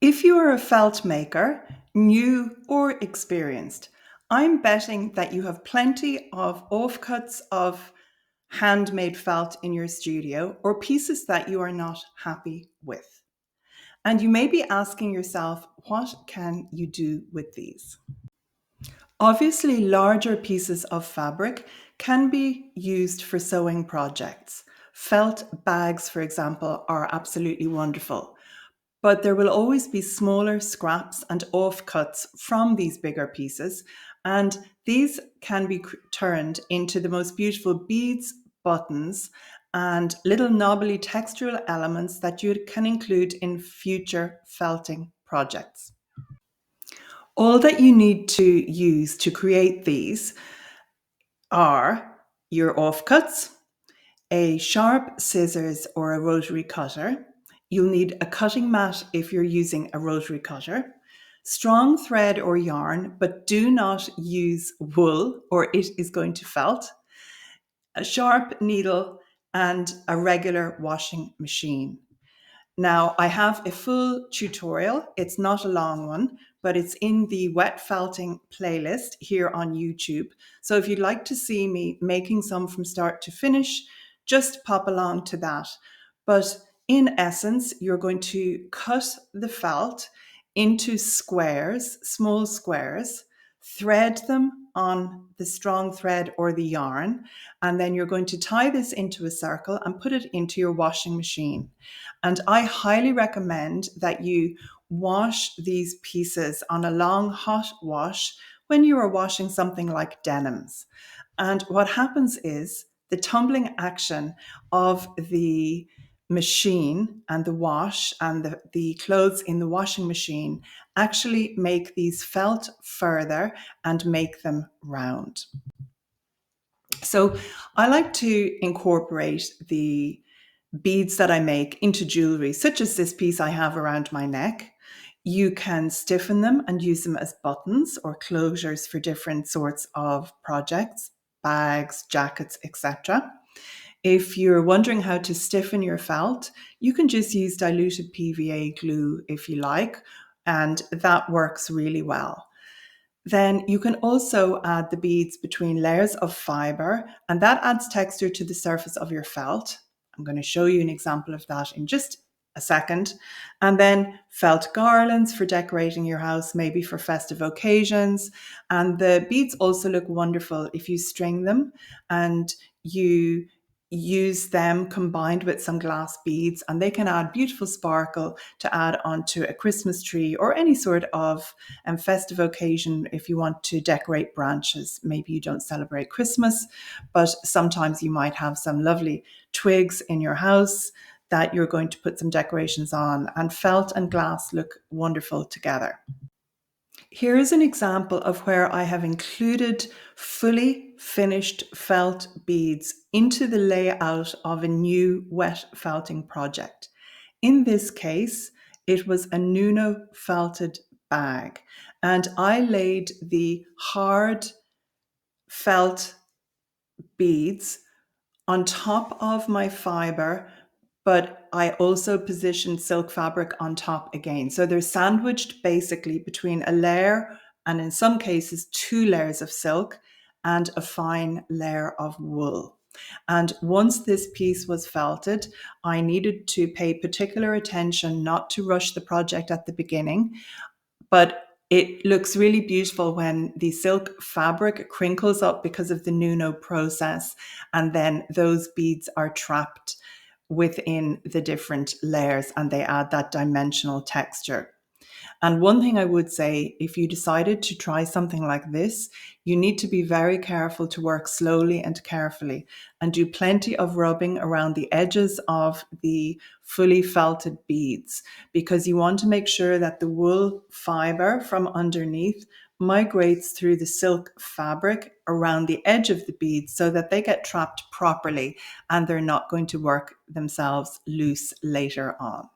If you are a felt maker, new or experienced, I'm betting that you have plenty of offcuts of handmade felt in your studio or pieces that you are not happy with. And you may be asking yourself, what can you do with these? Obviously, larger pieces of fabric can be used for sewing projects. Felt bags, for example, are absolutely wonderful. But there will always be smaller scraps and offcuts from these bigger pieces, and these can be turned into the most beautiful beads, buttons, and little knobbly textural elements that you can include in future felting projects. All that you need to use to create these are your offcuts, a sharp scissors or a rotary cutter. You'll need a cutting mat if you're using a rotary cutter, strong thread or yarn, but do not use wool or it is going to felt, a sharp needle, and a regular washing machine. Now, I have a full tutorial. It's not a long one, but it's in the wet felting playlist here on YouTube. So if you'd like to see me making some from start to finish, just pop along to that. But in essence, you're going to cut the felt into squares, small squares, thread them on the strong thread or the yarn, and then you're going to tie this into a circle and put it into your washing machine. And I highly recommend that you wash these pieces on a long hot wash when you are washing something like denims. And what happens is the tumbling action of the machine and the wash and the clothes in the washing machine actually make these felt further and make them round. So I like to incorporate the beads that I make into jewellery, such as this piece I have around my neck. You can stiffen them and use them as buttons or closures for different sorts of projects, bags, jackets, etc. If you're wondering how to stiffen your felt, you can just use diluted PVA glue if you like, and that works really well. Then you can also add the beads between layers of fiber, and that adds texture to the surface of your felt. I'm going to show you an example of that in just a second. And then felt garlands for decorating your house, maybe for festive occasions. And the beads also look wonderful if you string them and you use them combined with some glass beads, and they can add beautiful sparkle to add onto a Christmas tree or any sort of festive occasion. If you want to decorate branches, maybe you don't celebrate Christmas, but sometimes you might have some lovely twigs in your house that you're going to put some decorations on, and felt and glass look wonderful together. Here is an example of where I have included fully finished felt beads into the layout of a new wet felting project. In this case, it was a Nuno felted bag, and I laid the hard felt beads on top of my fiber, but I also positioned silk fabric on top again. So they're sandwiched basically between a layer, and in some cases, two layers of silk and a fine layer of wool. And once this piece was felted, I needed to pay particular attention not to rush the project at the beginning, but it looks really beautiful when the silk fabric crinkles up because of the Nuno process, and then those beads are trapped within the different layers and they add that dimensional texture. And one thing I would say, if you decided to try something like this, you need to be very careful to work slowly and carefully and do plenty of rubbing around the edges of the fully felted beads, because you want to make sure that the wool fiber from underneath migrates through the silk fabric around the edge of the beads so that they get trapped properly and they're not going to work themselves loose later on.